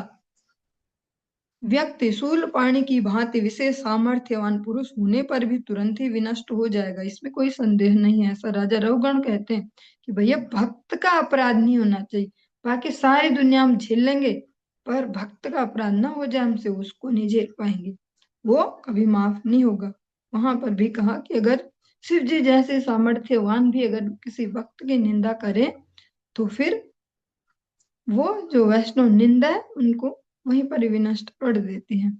व्यक्ति शूलपाणि की भांति विशेष सामर्थ्यवान पुरुष होने पर भी तुरंत ही विनष्ट हो जाएगा, इसमें कोई संदेह नहीं है। ऐसा राजा रघुगण कहते हैं कि भैया भक्त का अपराध नहीं होना चाहिए, बाकी सारी दुनिया हम झेल लेंगे, पर भक्त का अपराध ना हो जाए हमसे, उसको नहीं झेल पाएंगे, वो कभी माफ नहीं होगा। वहां पर भी कहा कि अगर शिव जी जैसे सामर्थ्यवान भी अगर किसी भक्त की निंदा करें तो फिर वो जो वैष्णव निंदा है उनको वहीं पर विनष्ट कर देती है।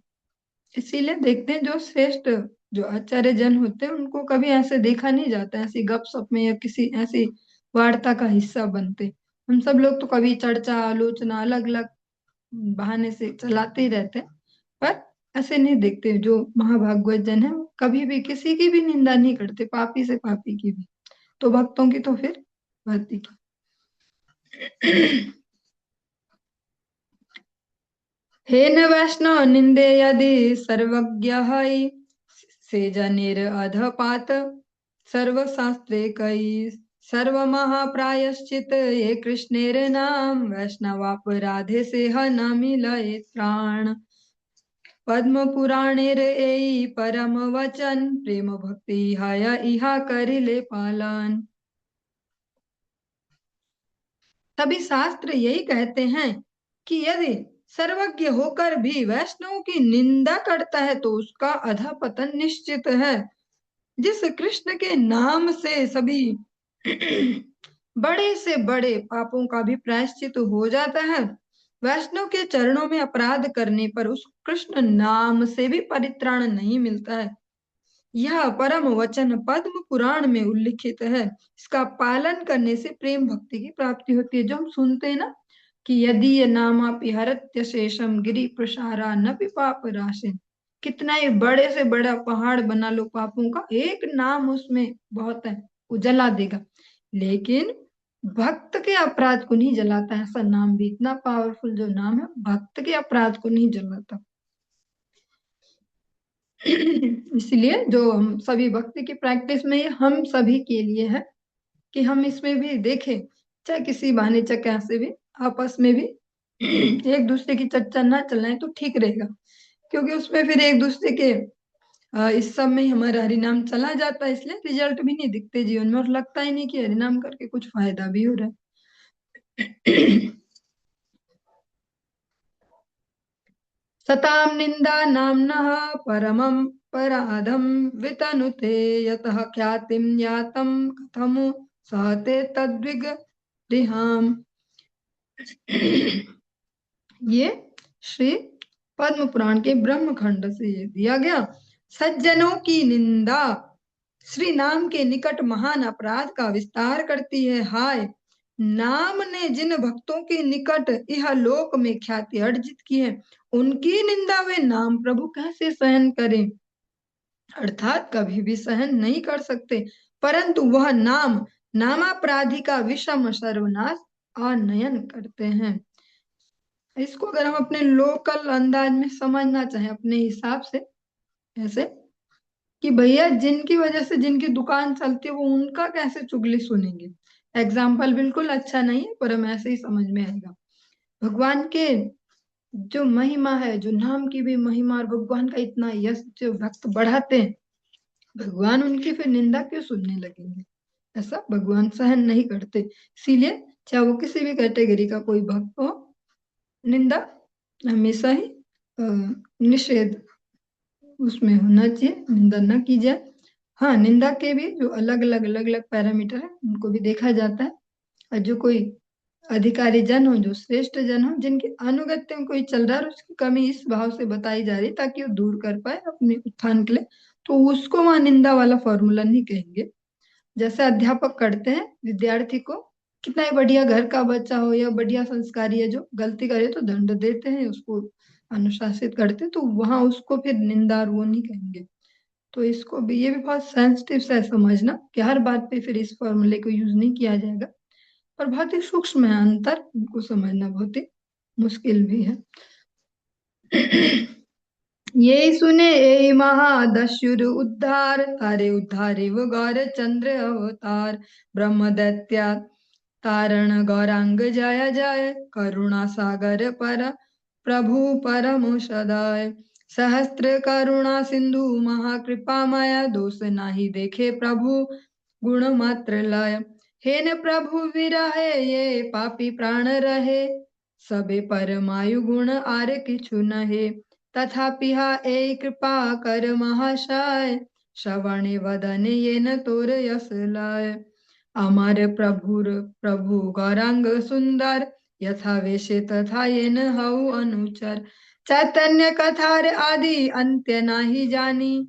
इसीलिए देखते हैं जो श्रेष्ठ, जो आचार्य जन होते हैं उनको कभी ऐसे देखा नहीं जाता ऐसी गपशप में या किसी ऐसी वार्ता का हिस्सा बनते। हम सब लोग तो कभी चर्चा आलोचना अलग अलग बहाने से चलाते ही रहते हैं, पर ऐसे नहीं देखते। जो महाभागवत जन है वो कभी भी किसी की भी निंदा नहीं करते, पापी से पापी की भी, तो भक्तों की तो फिर बात ही की। हे न वैष्णव निंदे यदि सर्वज्ञ से जनिर अधपात, सर्वशास्त्रे कई सर्व महाप्रायश्चित ये कृष्णेर नाम, वैष्णवापराधे से ह न मिलये त्राण। पद्म पुराणेर एई परम वचन, प्रेम भक्ति हाय इहा करिले पालन। तभी शास्त्र यही कहते हैं कि यदि सर्वज्ञ होकर भी वैष्णव की निंदा करता है तो उसका अधःपतन निश्चित है। जिस कृष्ण के नाम से सभी बड़े से बड़े पापों का भी प्रायश्चित हो जाता है, वैष्णव के चरणों में अपराध करने पर उस कृष्ण नाम से भी परित्राण नहीं मिलता है। यह परम वचन पद्म पुराण में उल्लिखित है। इसका पालन करने से प्रेम भक्ति की प्राप्ति होती है। जो हम सुनते हैं ना कि यदि ये नामापि हरत्य शेषम गिरि प्रसारा न पाप राशिन, कितना ही बड़े से बड़ा पहाड़ बना लो पापों का, एक नाम उसमें बहुत है, वो जला देगा। लेकिन भक्त के अपराध को नहीं जलाता, ऐसा नाम भी इतना पावरफुल जो नाम है, भक्त के अपराध को नहीं जलाता। इसलिए जो हम सभी भक्ति की प्रैक्टिस में हम सभी के लिए है कि हम इसमें भी देखें, चाहे किसी बहाने चाहे कैसे भी आपस में भी एक दूसरे की चर्चा ना चलाएं तो ठीक रहेगा, क्योंकि उसमें फिर एक दूसरे के इस सब में ही हमारा हरिनाम चला जाता है, इसलिए रिजल्ट भी नहीं दिखते जीवन में और लगता ही नहीं कि हरिनाम करके कुछ फायदा भी हो रहा है। सतां निंदा नाम्नः परमं पराधं वितनुते यतः ख्यातिं यातं कथमु सहते तद्विग्रहाम्। ये श्री पद्म पुराण के ब्रह्म खंड से ये दिया गया। सज्जनों की निंदा श्री नाम के निकट महान अपराध का विस्तार करती है। हाय, नाम ने जिन भक्तों के निकट यह लोक में ख्याति अर्जित की है, उनकी निंदा वे नाम प्रभु कैसे सहन करें, अर्थात कभी भी सहन नहीं कर सकते। परंतु वह नाम नामापराधी का विषम सर्वनाश आनयन करते हैं। इसको अगर हम अपने लोकल अंदाज में समझना चाहें अपने हिसाब से, ऐसे कि भैया जिनकी वजह से जिनकी दुकान चलती है वो उनका कैसे चुगली सुनेंगे। एग्जाम्पल बिल्कुल अच्छा नहीं है पर हम ऐसे ही समझ में आएगा। भगवान के जो महिमा है, जो नाम की भी महिमा और भगवान का इतना यश जो भक्त बढ़ाते हैं, भगवान उनकी फिर निंदा क्यों सुनने लगेंगे। ऐसा भगवान सहन नहीं करते। इसीलिए चाहे वो किसी भी कैटेगरी का कोई भक्त हो, निंदा हमेशा ही निषेध उसमें होना चाहिए, निंदा न की जाए। हाँ, निंदा के भी जो अलग अलग पैरामीटर है उनको भी देखा जाता है। और जो कोई अधिकारी जन हो, जो श्रेष्ठ जन हो, जिनके अनुगत्य में कोई चल रहा है और उसकी कमी इस भाव से बताई जा रही है ताकि वो दूर कर पाए अपने उत्थान के लिए, तो उसको वहां निंदा वाला फॉर्मूला नहीं कहेंगे। जैसे अध्यापक करते हैं विद्यार्थी को, कितना ही बढ़िया घर का बच्चा हो या बढ़िया संस्कारी है, जो गलती करे तो दंड देते हैं, उसको अनुशासित करते हैं, तो वहां उसको फिर निंदा और वो नहीं कहेंगे। तो इसको भी, ये भी बहुत सेंसिटिव सा है समझना कि हर बात पे फिर इस फॉर्मूले को यूज नहीं किया जाएगा, और बहुत ही सूक्ष्म है अंतर, उनको समझना बहुत ही मुश्किल भी है। ये सुने ए महादस्युर उद्धार, तारे उद्धारे वो गौर चंद्र अवतार, ब्रह्म दैत्या तारण गौरांग जय जय, करुणा सागर पर प्रभु परम सदाय, सहस्त्र करुणा सिंधु महाकृपामय, दोष नाही देखे प्रभु गुण मात्र लाय, हे न प्रभु विरहे ये पापी प्राण रहे, सबे परमायु गुण आर किछु नहे, तथापि हा ए कृपा कर महाशय, श्रवणे वदन ये न तोर यस लाय, अमर प्रभुर प्रभु गौरांग सुंदर, यथा वेशे तथा ये न हऊ अनुचर, चैतन्य कथार आदि अंत्य नाही जानी,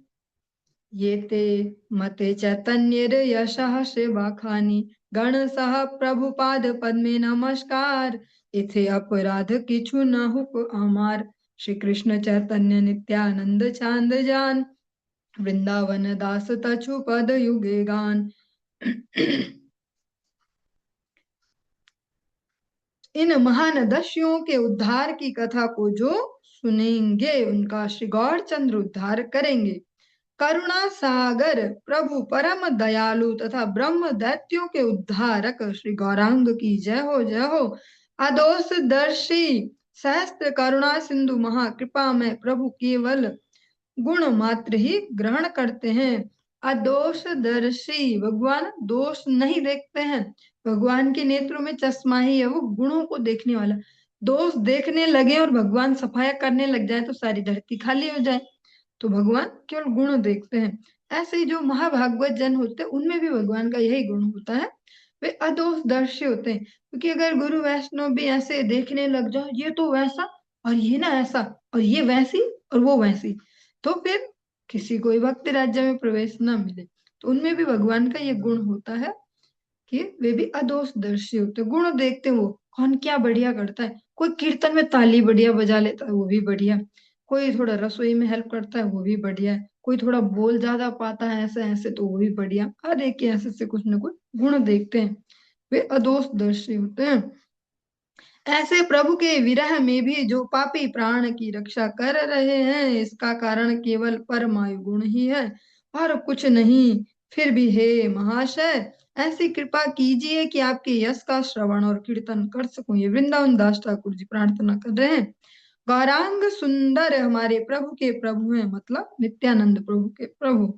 ये ते मते चैतन्य यशः सेवा खानी, गण सह प्रभुपाद पद्मे नमस्कार, इथे अपराध किछु न हुक अमार, श्री कृष्ण चैतन्य नित्यानंद चांद जान, वृंदावन दास तछु पद युगे गान। इन महान दस्युओं के उद्धार की कथा को जो सुनेंगे उनका श्री गौर चंद्र उद्धार करेंगे। करुणा सागर प्रभु परम दयालु तथा ब्रह्म दैत्यों के उद्धारक श्री गौरांग की जय हो जय हो। अदोष दर्शी सहस्त्र करुणा सिंधु महाकृपा में प्रभु केवल गुण मात्र ही ग्रहण करते हैं। अदोष दर्शी, भगवान दोष नहीं देखते हैं, भगवान के नेत्रों में चश्मा ही है, वो गुणों को देखने वाला। दोष देखने लगे और भगवान सफाया करने लग जाए तो सारी धरती खाली हो जाए, तो भगवान केवल गुण देखते हैं। ऐसे ही जो महाभागवत जन होते हैं उनमें भी भगवान का यही गुण होता है, वे अदोष दर्शी होते हैं। क्योंकि अगर गुरु वैष्णव भी ऐसे देखने लग जाओ, ये तो वैसा और ये ना ऐसा और ये वैसी और वो वैसी, तो फिर किसी को भक्ति राज्य में प्रवेश ना मिले। तो उनमें भी भगवान का ये गुण होता है कि वे भी अदोष दर्शी होते, गुण देखते वो कौन क्या बढ़िया करता है। कोई कीर्तन में ताली बढ़िया बजा लेता है वो भी बढ़िया, कोई थोड़ा रसोई में हेल्प करता है वो भी बढ़िया है, कोई थोड़ा बोल ज्यादा पाता है ऐसे ऐसे तो वो भी बढ़िया। हर एक के ऐसे से कुछ ना कुछ गुण देखते हैं, वे अदोष दर्शी होते हैं। ऐसे प्रभु के विरह में भी जो पापी प्राण की रक्षा कर रहे हैं, इसका कारण केवल परमायु गुण ही है और कुछ नहीं। फिर भी हे महाशय, ऐसी कृपा कीजिए कि आपके यश का श्रवण और कीर्तन कर सकूं। ये वृंदावन दास ठाकुर जी प्रार्थना कर रहे हैं। गौरांग सुंदर हमारे प्रभु के प्रभु हैं, मतलब नित्यानंद प्रभु के प्रभु।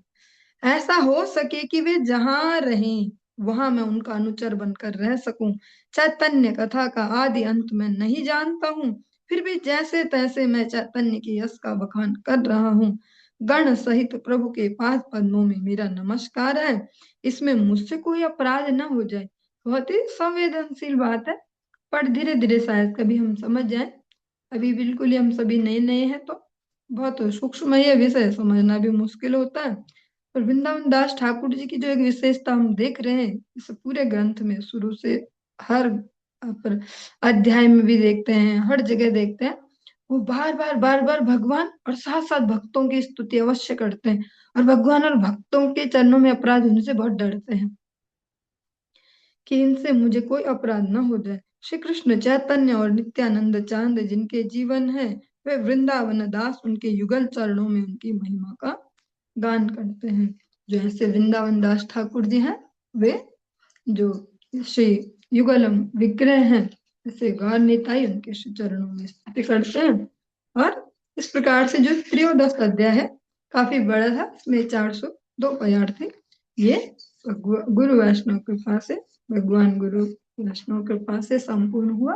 ऐसा हो सके कि वे जहां रहें वहां मैं उनका अनुचर बनकर रह सकूं। चैतन्य कथा का आदि अंत मैं नहीं जानता हूँ, फिर भी जैसे तैसे मैं चैतन्य के यश का बखान कर रहा हूँ। गण सहित प्रभु के पाद पद्मों में मेरा नमस्कार है। इसमें मुझसे कोई अपराध न हो जाए। बहुत ही संवेदनशील बात है, पर धीरे धीरे शायद कभी हम समझ जाएं। अभी बिल्कुल ही हम सभी नए नए हैं, तो बहुत सूक्ष्म है ये विषय, समझना भी मुश्किल होता है। और वृंदावन दास ठाकुर जी की जो एक विशेषता हम देख रहे हैं इस पूरे ग्रंथ में, शुरू से हर पर अध्याय में भी देखते हैं, हर जगह देखते हैं, वो बार बार भगवान और साथ साथ भक्तों की स्तुति अवश्य करते हैं। और भगवान और भक्तों के चरणों में अपराध होने से बहुत डरते हैं कि इनसे मुझे कोई अपराध न हो जाए। श्री कृष्ण चैतन्य और नित्यानंद चांद जिनके जीवन है, वे वृंदावन दास उनके युगल चरणों में उनकी महिमा का गान करते हैं। जो ऐसे वृंदावन दास ठाकुर जी हैं, वे जो श्री युगलम विग्रह हैं, ऐसे गौर निताई उनके श्री चरणों में स्तुति करते हैं। और इस प्रकार से जो त्रयोदश अध्याय है काफी बड़ा था, इसमें 402 पयार थे। ये गुरु वैष्णव कृपा से, भगवान गुरु वैष्णव कृपा से संपूर्ण हुआ।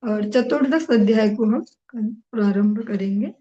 और चतुर्दश अध्याय को हम कल प्रारंभ करेंगे।